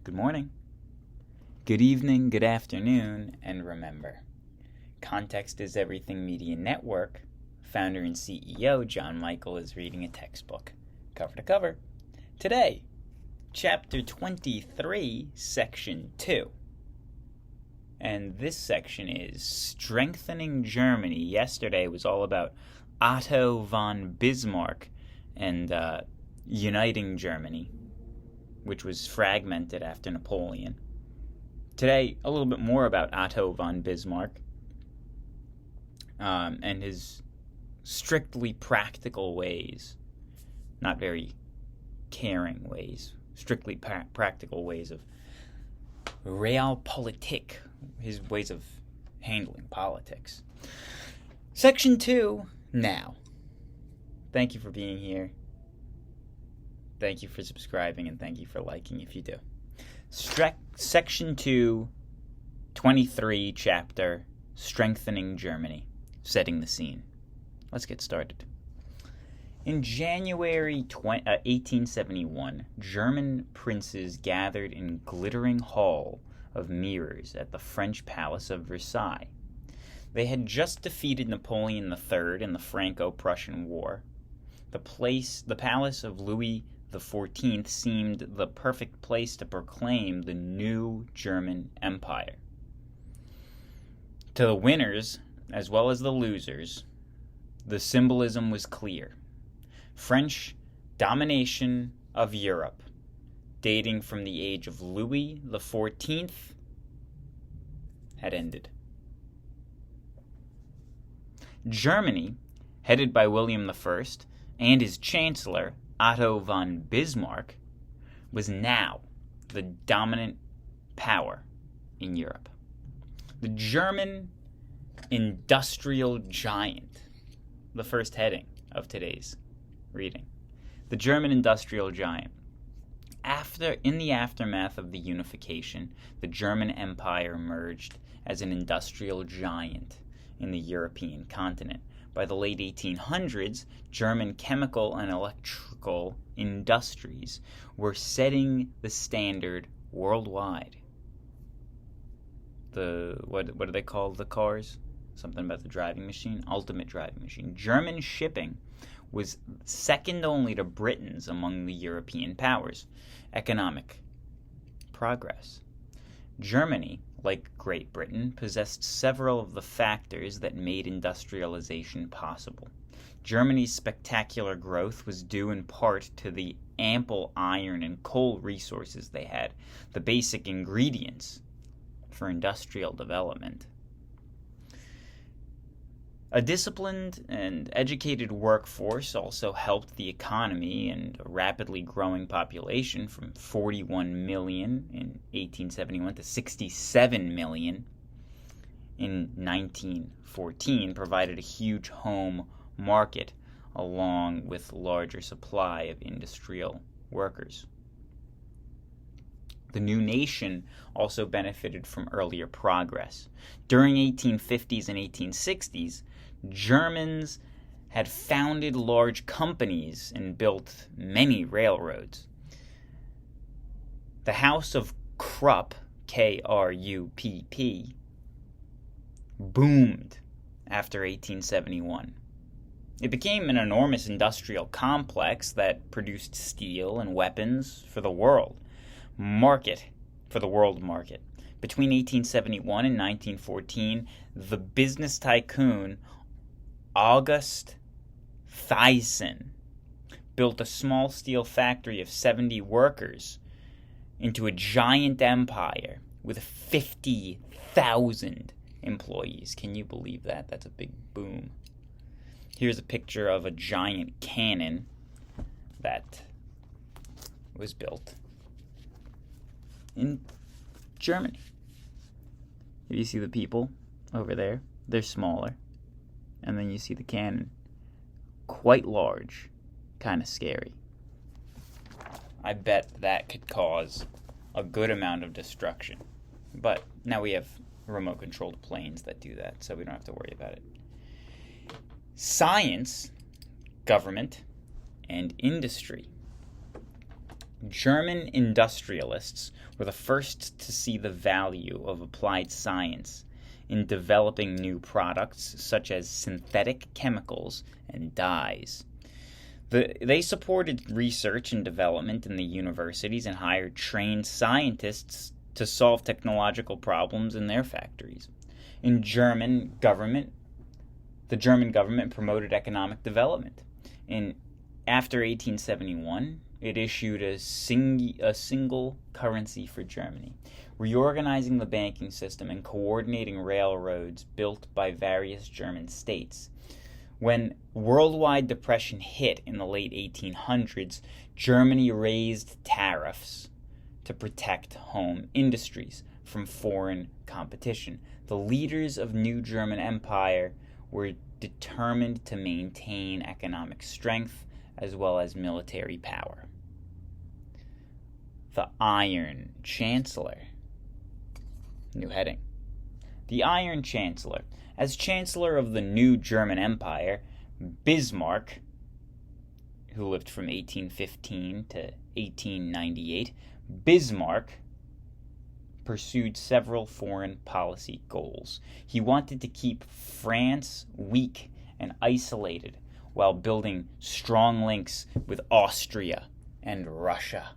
Good morning, good evening, good afternoon, and remember, Context is Everything Media Network, founder and CEO John Michael is reading a textbook, cover to cover. Today, Chapter 23, Section 2. And this section is Strengthening Germany. Yesterday was all about Otto von Bismarck and uniting Germany, which was fragmented after Napoleon. Today, a little bit more about Otto von Bismarck and his strictly practical ways, not very caring ways, strictly practical ways of realpolitik, his ways of handling politics. Section 2, now. Thank you for being here. Thank you for subscribing, and thank you for liking if you do. Section 2, 23, chapter, Strengthening Germany, setting the scene. Let's get started. In January 1871, German princes gathered in glittering hall of mirrors at the French palace of Versailles. They had just defeated Napoleon III in the Franco-Prussian War. The palace of Louis XIV seemed the perfect place to proclaim the new German Empire. To the winners, as well as the losers, the symbolism was clear. French domination of Europe, dating from the age of Louis XIV, had ended. Germany, headed by William I and his Chancellor, Otto von Bismarck, was now the dominant power in Europe. The German industrial giant, the first heading of today's reading. The German industrial giant. In the aftermath of the unification, the German Empire emerged as an industrial giant in the European continent. By the late 1800s, German chemical and electrical industries were setting the standard worldwide. What do they call the cars? Something about the driving machine? Ultimate driving machine. German shipping was second only to Britain's among the European powers. Economic progress. Germany, like Great Britain, possessed several of the factors that made industrialization possible. Germany's spectacular growth was due in part to the ample iron and coal resources they had, the basic ingredients for industrial development. A disciplined and educated workforce also helped the economy, and a rapidly growing population from 41 million in 1871 to 67 million in 1914 provided a huge home market along with larger supply of industrial workers. The new nation also benefited from earlier progress. During 1850s and 1860s, Germans had founded large companies and built many railroads. The House of Krupp, K-R-U-P-P, boomed after 1871. It became an enormous industrial complex that produced steel and weapons for the world market. Between 1871 and 1914, the business tycoon August Thyssen built a small steel factory of 70 workers into a giant empire with 50,000 employees. Can you believe that? That's a big boom. Here's a picture of a giant cannon that was built in Germany. If you see the people over there, they're smaller. And then you see the cannon, quite large, kind of scary. I bet that could cause a good amount of destruction. But now we have remote-controlled planes that do that, so we don't have to worry about it. Science, government, and industry. German industrialists were the first to see the value of applied science in developing new products such as synthetic chemicals and dyes. They supported research and development in the universities and hired trained scientists to solve technological problems in their factories. The German government promoted economic development. After 1871, it issued a single currency for Germany, reorganizing the banking system and coordinating railroads built by various German states. When worldwide depression hit in the late 1800s, Germany raised tariffs to protect home industries from foreign competition. The leaders of new German Empire were determined to maintain economic strength as well as military power. The Iron Chancellor. New heading. The Iron Chancellor. As Chancellor of the new German Empire, Bismarck, who lived from 1815 to 1898, Bismarck pursued several foreign policy goals. He wanted to keep France weak and isolated while building strong links with Austria and Russia.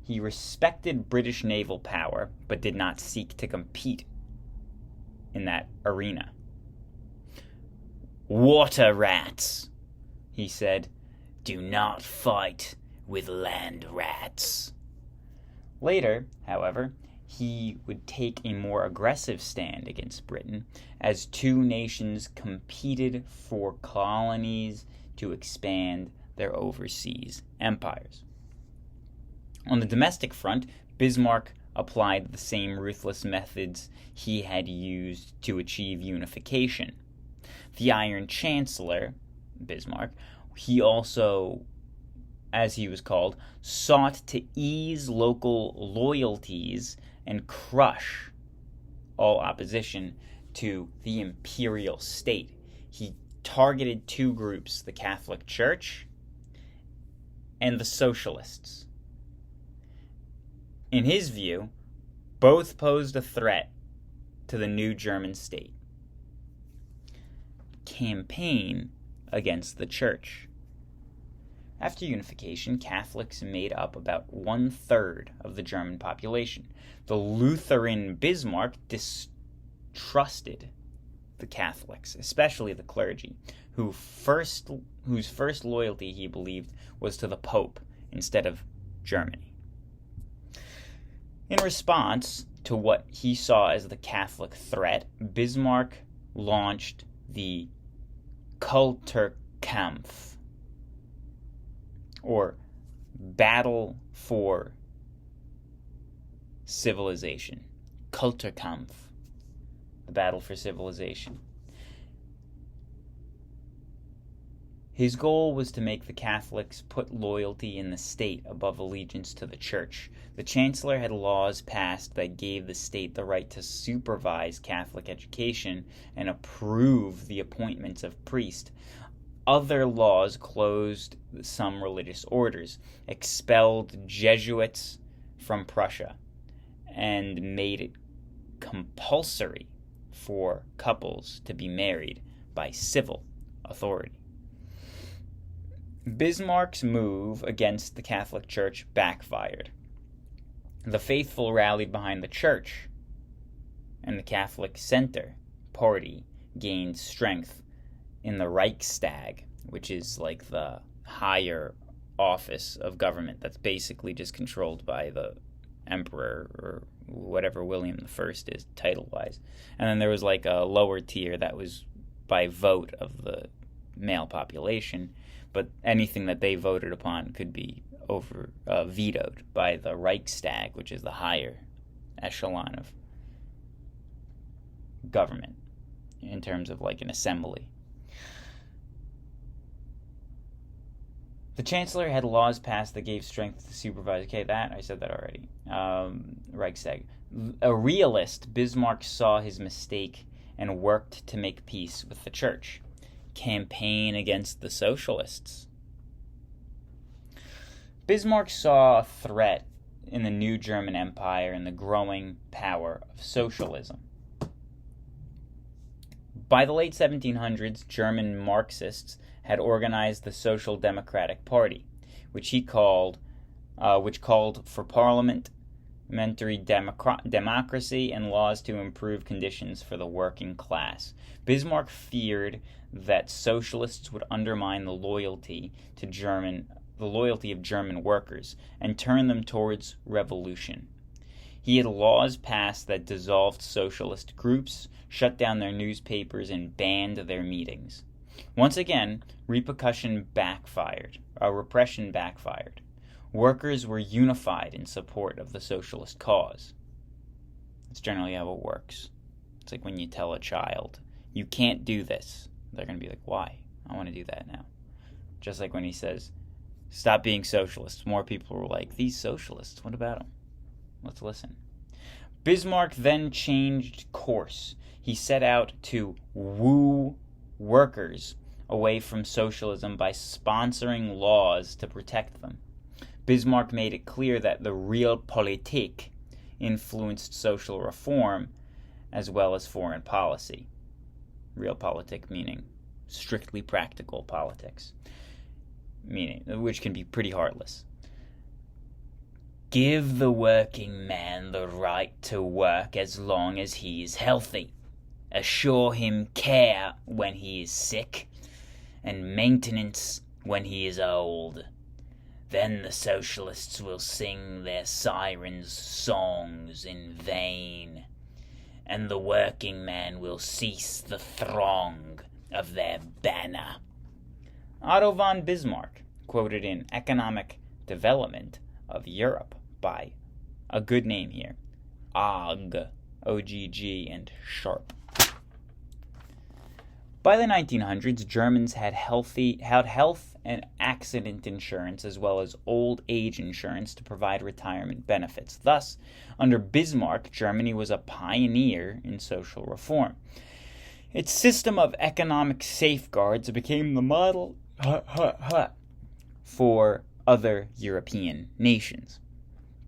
He respected British naval power, but did not seek to compete in that arena. "Water rats," he said, "do not fight with land rats." Later, however, he would take a more aggressive stand against Britain as two nations competed for colonies to expand their overseas empires. On the domestic front, Bismarck applied the same ruthless methods he had used to achieve unification. The Iron Chancellor, Bismarck, he also, as he was called, sought to ease local loyalties and crush all opposition to the imperial state. He targeted two groups, the Catholic Church and the Socialists. In his view, both posed a threat to the new German state. Campaign against the Church. After unification, Catholics made up about 1/3 of the German population. The Lutheran Bismarck distrusted the Catholics, especially the clergy, whose first loyalty, he believed, was to the Pope instead of Germany. In response to what he saw as the Catholic threat, Bismarck launched the Kulturkampf, or Battle for Civilization. Kulturkampf, the battle for civilization. His goal was to make the Catholics put loyalty in the state above allegiance to the Church. The Chancellor had laws passed that gave the state the right to supervise Catholic education and approve the appointments of priests. Other laws closed some religious orders, expelled Jesuits from Prussia, and made it compulsory for couples to be married by civil authority. Bismarck's move against the Catholic Church backfired. The faithful rallied behind the Church, and the Catholic Center Party gained strength in the Reichstag, which is like the higher office of government that's basically just controlled by the emperor or whatever William I is title-wise. And then there was like a lower tier that was by vote of the male population, but anything that they voted upon could be vetoed by the Reichstag, which is the higher echelon of government in terms of like an assembly. The Chancellor had laws passed that gave strength to supervise. Okay, I said that already. Reichstag. A realist, Bismarck saw his mistake and worked to make peace with the Church. Campaign against the Socialists. Bismarck saw a threat in the new German Empire and the growing power of socialism. By the late 1700s, German Marxists had organized the Social Democratic Party, which called for parliamentary democracy and laws to improve conditions for the working class. Bismarck feared that socialists would undermine the loyalty of German workers and turn them towards revolution. He had laws passed that dissolved socialist groups, shut down their newspapers, and banned their meetings. Once again, repression backfired. Workers were unified in support of the socialist cause. That's generally how it works. It's like when you tell a child, you can't do this. They're going to be like, why? I want to do that now. Just like when he says, stop being socialists. More people were like, these socialists, what about them? Let's listen. Bismarck then changed course. He set out to woo workers away from socialism by sponsoring laws to protect them. Bismarck made it clear that the realpolitik influenced social reform as well as foreign policy. Realpolitik meaning strictly practical politics, which can be pretty heartless. Give the working man the right to work as long as he is healthy. Assure him care when he is sick, and maintenance when he is old. Then the socialists will sing their sirens' songs in vain, and the working man will cease the throng of their banner. Otto von Bismarck, quoted in Economic Development of Europe by a good name here, Ogg, O-G-G, and Sharp. By the 1900s, Germans had health and accident insurance as well as old age insurance to provide retirement benefits. Thus, under Bismarck, Germany was a pioneer in social reform. Its system of economic safeguards became the model for other European nations.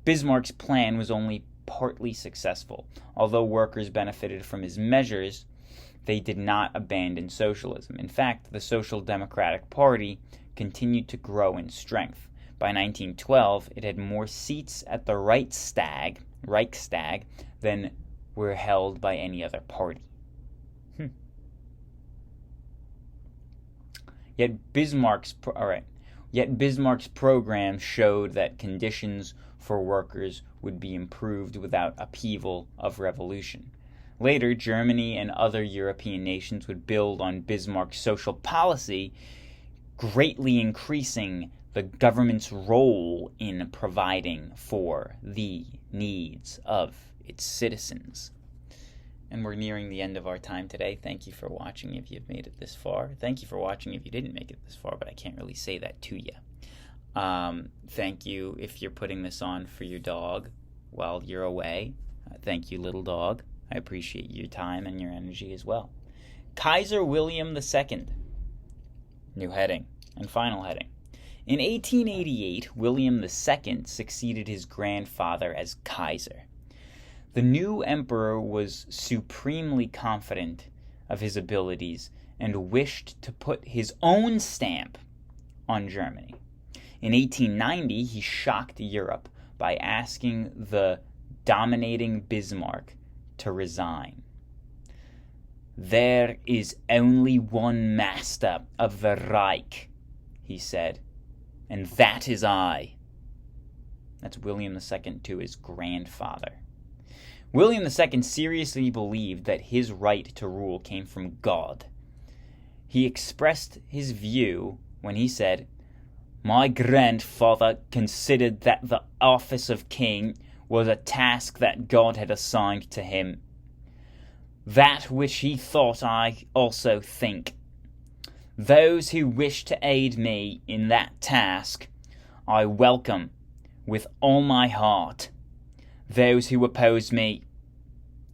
Bismarck's plan was only partly successful. Although workers benefited from his measures, they did not abandon socialism. In fact, the Social Democratic Party continued to grow in strength. By 1912, it had more seats at the Reichstag than were held by any other party. Yet Bismarck's program showed that conditions for workers would be improved without upheaval of revolution. Later, Germany and other European nations would build on Bismarck's social policy, greatly increasing the government's role in providing for the needs of its citizens. And we're nearing the end of our time today. Thank you for watching if you've made it this far. Thank you for watching if you didn't make it this far, but I can't really say that to you. Thank you if you're putting this on for your dog while you're away. Thank you, little dog. I appreciate your time and your energy as well. Kaiser William II. New heading and final heading. In 1888, William II succeeded his grandfather as Kaiser. The new emperor was supremely confident of his abilities and wished to put his own stamp on Germany. In 1890, he shocked Europe by asking the dominating Bismarck to resign. There is only one master of the Reich, he said, and that is I. That's William II to his grandfather. William II seriously believed that his right to rule came from God. He expressed his view when he said, "My grandfather considered that the office of king was a task that God had assigned to him. That which he thought I also think. Those who wish to aid me in that task, I welcome with all my heart. Those who oppose me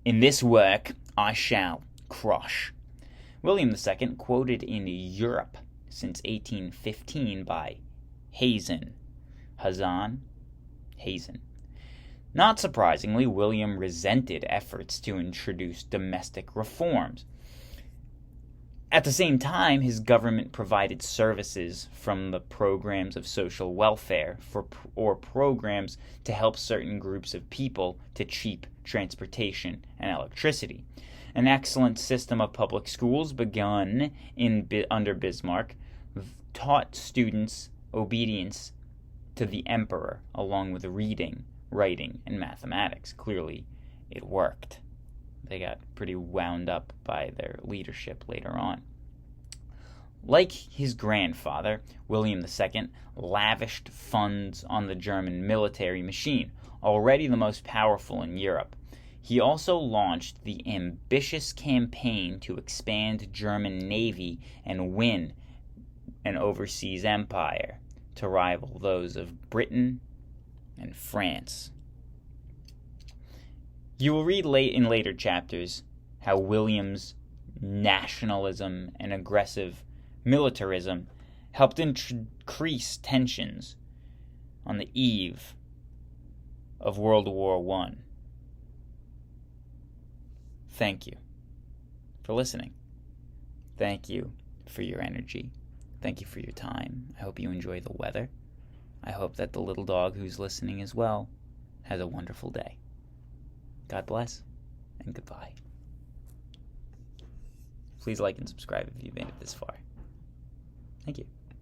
in this work, I shall crush." William II, quoted in Europe since 1815 by Hazen, Hazen. Not surprisingly, William resented efforts to introduce domestic reforms. At the same time, his government provided services from the programs of social welfare or programs to help certain groups of people to cheap transportation and electricity. An excellent system of public schools begun under Bismarck taught students obedience to the emperor, along with reading, writing, and mathematics. Clearly, it worked. They got pretty wound up by their leadership later on. Like his grandfather, William II lavished funds on the German military machine, already the most powerful in Europe. He also launched the ambitious campaign to expand German navy and win an overseas empire to rival those of Britain and France. You will read in later chapters how William's nationalism and aggressive militarism helped increase tensions on the eve of World War I. Thank you for listening. Thank you for your energy. Thank you for your time. I hope you enjoy the weather. I hope that the little dog who's listening as well has a wonderful day. God bless, and goodbye. Please like and subscribe if you've made it this far. Thank you.